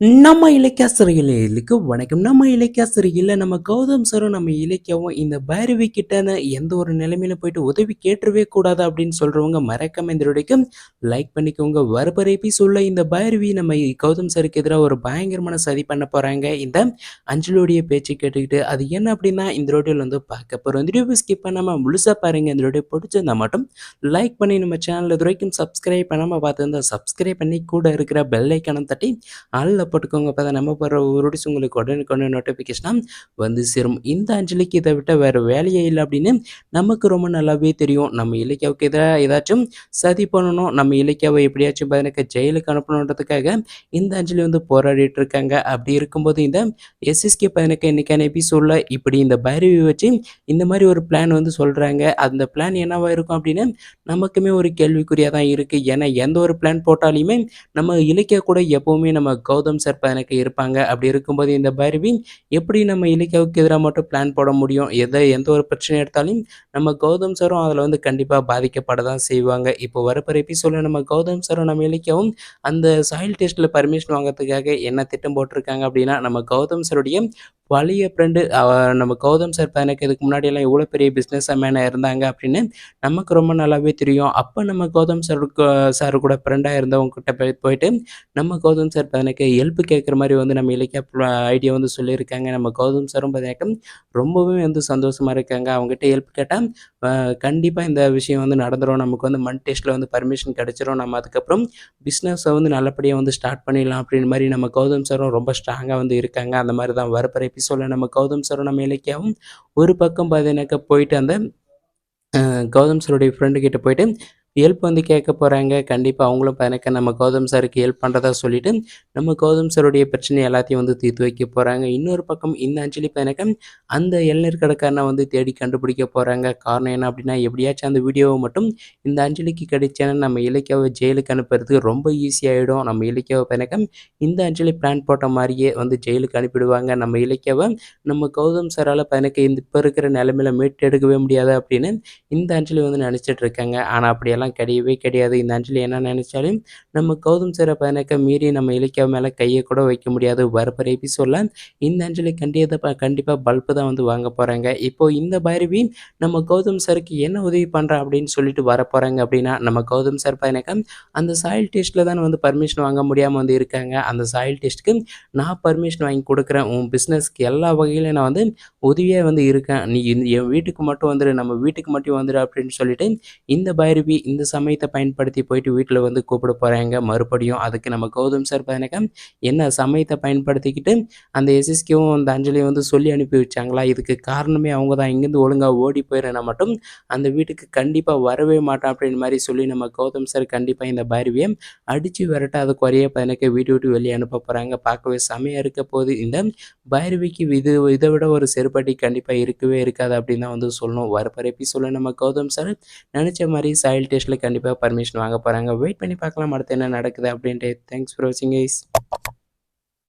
நம்ம இலக்கியாசிரியர்களுக்கு வணக்கம். நம்ம இலக்கியாசிரியர்ல நம்ம கௌதம் சாரும் நம்ம இலக்கியாவும் இந்த பைரவி கிட்டன எந்த ஒரு நிலைமையில போயிட்டு உதவி கேட்டுறவே கூடாது அப்படின்னு சொல்றவங்க மறக்காம இந்த வீடியோக்கு லைக் பண்ணிக்கோங்க. வரப்போற எபிசோட்ல இந்த பைரவி நம்ம கௌதம் சாருக்கு எதிராக ஒரு பயங்கரமான சதி பண்ண போறாங்க. இந்த அஞ்சலியோடைய பேச்சு கேட்டுக்கிட்டு அது என்ன அப்படின்னா இந்த வீடியோல வந்து பார்க்க போறோம். இந்த வீடியோ ஸ்கிப் பண்ணாம முழுசா பாருங்க. இந்த வீடியோ பிடிச்சிருந்தா மட்டும் லைக் பண்ணி நம்ம சேனல் இது வரைக்கும் சப்ஸ்கிரைப் பண்ணாம பார்த்துருந்தா சப்ஸ்கிரைப் பண்ணி கூட இருக்கிற பெல் ஐக்கானம் தட்டி ஆள்ல போட்டுக்கோங்க. அப்போ தான் நம்ம போடுற ஒரு வீடியோஸ் உங்களுக்கு உடனுக்குடனே நோட்டிஃபிகேஷனாக வந்து சேரும். இந்த அஞ்சலிக்கு இதை விட்ட வேறு வேலையே இல்லை அப்படின்னு நமக்கு ரொம்ப நல்லாவே தெரியும். நம்ம இலக்கியாவுக்கு எதிராக ஏதாச்சும் சதி பண்ணணும், நம்ம இலக்கியாவை எப்படியாச்சும் பதினக்கு ஜெயிலுக்கு அனுப்பணுன்றதுக்காக இந்த அஞ்சலி வந்து போராடிட்டு இருக்காங்க. அப்படி இருக்கும்போது இந்த எஸ்எஸ்கே பதினக்கு இன்னைக்கான எபிசோடில் இப்படி இந்த பைரவி வச்சு இந்த மாதிரி ஒரு பிளான் வந்து சொல்கிறாங்க. அந்த பிளான் என்னவா இருக்கும் அப்படின்னு நமக்குமே ஒரு கேள்விக்குறியாக தான் இருக்குது. ஏன்னா எந்த ஒரு பிளான் போட்டாலுமே நம்ம இலக்கியா கூட எப்போவுமே நம்ம கௌதம் சார் எனக்கு இருப்பாங்க. அப்படி இருக்கும்போது இந்த பைரவி எப்படி நம்ம இலக்கியாவுக்கு எதிராக மட்டும் பிளான் போட முடியும்? எந்த ஒரு பிரச்சனை எடுத்தாலும் நம்ம கௌதம் சாரும் அதில் வந்து கண்டிப்பாக பாதிக்கப்பட தான் செய்வாங்க. இப்போ வரப்போற எபிசோடில் நம்ம கௌதம் சாரும் நம்ம இலக்கியாவும் அந்த சாயில் டெஸ்ட்டில் பர்மிஷன் வாங்குறதுக்காக என்ன திட்டம் போட்டிருக்காங்க அப்படின்னா, நம்ம கௌதம் சாருடைய பழைய ஃப்ரெண்டு நம்ம கௌதம் சார் எனக்கு இதுக்கு முன்னாடியெல்லாம் எவ்வளோ பெரிய பிஸ்னஸ் மேனாக இருந்தாங்க அப்படின்னு நமக்கு ரொம்ப நல்லாவே தெரியும். அப்போ நம்ம கௌதம் சார் கூட ஃப்ரெண்டாக இருந்தவங்க கிட்ட போயிட்டு நம்ம கௌதம் சார் எனக்கு ஹெல்ப் கேட்குற மாதிரி வந்து நம்ம இலக்கிய ஐடியா வந்து சொல்லியிருக்காங்க. நம்ம கௌதம் சாரும் பார்த்தீங்கன்னாக்கா ரொம்பவே வந்து சந்தோஷமாக இருக்காங்க. அவங்ககிட்ட ஹெல்ப் கேட்டால் கண்டிப்பாக இந்த விஷயம் வந்து நடந்துடும். நமக்கு வந்து மண் டெஸ்ட்டில் வந்து பர்மிஷன் கிடச்சிரும். நம்ம அதுக்கப்புறம் பிஸ்னஸை வந்து நல்லபடியாக வந்து ஸ்டார்ட் பண்ணிடலாம் அப்படின்னு மாதிரி நம்ம கௌதம் சாரும் ரொம்ப ஸ்ட்ராங்காக வந்து இருக்காங்க. அந்த மாதிரி தான் வரப்போற எபிசோடில் நம்ம கௌதம் சாரும் நம்ம இலக்கியாவும் ஒரு பக்கம் பார்த்தீங்கன்னாக்கா போயிட்டு அந்த கௌதம் சாருடைய ஃப்ரெண்டு கிட்ட போயிட்டு ஹெல்ப் வந்து கேட்க போகிறாங்க. கண்டிப்பாக அவங்களும் எனக்கு நம்ம கௌதம் சாருக்கு ஹெல்ப் பண்ணுறதா சொல்லிவிட்டு நம்ம கௌதம் சாருடைய பிரச்சனை எல்லாத்தையும் வந்து தீர்த்து வைக்க போகிறாங்க. இன்னொரு பக்கம் இந்த அஞ்சலி எனக்கு அந்த இளநீர் கடைக்காரனை வந்து தேடி கண்டுபிடிக்க போகிறாங்க. காரணம் என்ன அப்படின்னா, எப்படியாச்சும் அந்த வீடியோவை மட்டும் இந்த அஞ்சலிக்கு கிடைச்சேன்னா நம்ம இலக்கியாவை ஜெயிலுக்கு அனுப்புறதுக்கு ரொம்ப ஈஸியாகிடும். நம்ம இலக்கியாவை எனக்கு இந்த அஞ்சலி பிளான் போட்ட மாதிரியே வந்து ஜெயிலுக்கு அனுப்பிடுவாங்க. நம்ம இலக்கியாவை நம்ம கௌதம் சாரால் எனக்கு இந்த இப்போ இருக்கிற நிலைமையில மீட்டெடுக்கவே முடியாது அப்படின்னு இந்த அஞ்சலி வந்து நினச்சிட்டு இருக்காங்க. ஆனால் அப்படியெல்லாம் கிடையவே கிடையாது. இந்த அஞ்சலி என்ன நினச்சாலும் நம்ம கௌதம் சாரை பதினக்க மீறி நம்ம இலக்கியா மேலே கையை கூட வைக்க முடியாது. வரப்போற எபிசோடில் இந்த அஞ்சலி கண்டிப்பாக பல்பு தான் வந்து வாங்க போகிறாங்க. இப்போது இந்த பைரவி நம்ம கௌதம் சாருக்கு என்ன உதவி பண்ணுறா அப்படின்னு சொல்லிட்டு வர போகிறாங்க அப்படின்னா, நம்ம கௌதம் சார் பதினக்க அந்த சாயில் டெஸ்ட்டில் தான் வந்து பர்மிஷன் வாங்க முடியாமல் வந்து இருக்காங்க. அந்த சாயில் டெஸ்ட்டுக்கு நான் பர்மிஷன் வாங்கி கொடுக்குறேன். உன் பிஸ்னஸ்க்கு எல்லா வகையிலும் நான் வந்து உதவியாக வந்து இருக்கேன். நீ என் வீட்டுக்கு மட்டும் வந்துடு, நம்ம வீட்டுக்கு மட்டும் வந்துடு அப்படின்னு சொல்லிட்டு இந்த பைரவி இந்த சமயத்தை பயன்படுத்தி போயிட்டு வீட்டில் வந்து கூப்பிட போகிறாங்க மறுபடியும். அதுக்கு நம்ம கௌதம் சார் பார்த்தீங்கன்னாக்கா என்ன சமயத்தை பயன்படுத்திக்கிட்டு அந்த எஸ்எஸ்கேவும் அந்த அஞ்சலியும் வந்து சொல்லி அனுப்பி வச்சாங்களா, இதுக்கு காரணமே அவங்க தான். இங்கேருந்து ஒழுங்காக ஓடி போயிடுறேன்னா மட்டும் அந்த வீட்டுக்கு கண்டிப்பாக வரவே மாட்டான் அப்படின்னு மாதிரி சொல்லி நம்ம கௌதம் சார் கண்டிப்பாக இந்த பைரவியை அடித்து விரட்ட அது குறைய பார்த்தீங்கன்னாக்கா வீட்டு விட்டு வெளியே அனுப்ப போகிறாங்க. பார்க்கவே செமையாக இருக்க போது இந்த பைரவிக்கு இதை விட ஒரு செருப்படி கண்டிப்பாக இருக்கவே இருக்காது அப்படின்னு தான் வந்து சொல்லணும். வரப்போற எபிசோடில் நம்ம கௌதம் சார் நினச்ச மாதிரி சாயில் டெஸ்ட்டில் கண்டிப்பாக பர்மிஷன் வாங்க போகிறாங்க. வெயிட் பண்ணி பார்க்கலாம் அடுத்து என்ன நடக்குது அப்படின்ட்டு. தேங்க்ஸ் ஃபார் வாட்சிங் கைஸ்.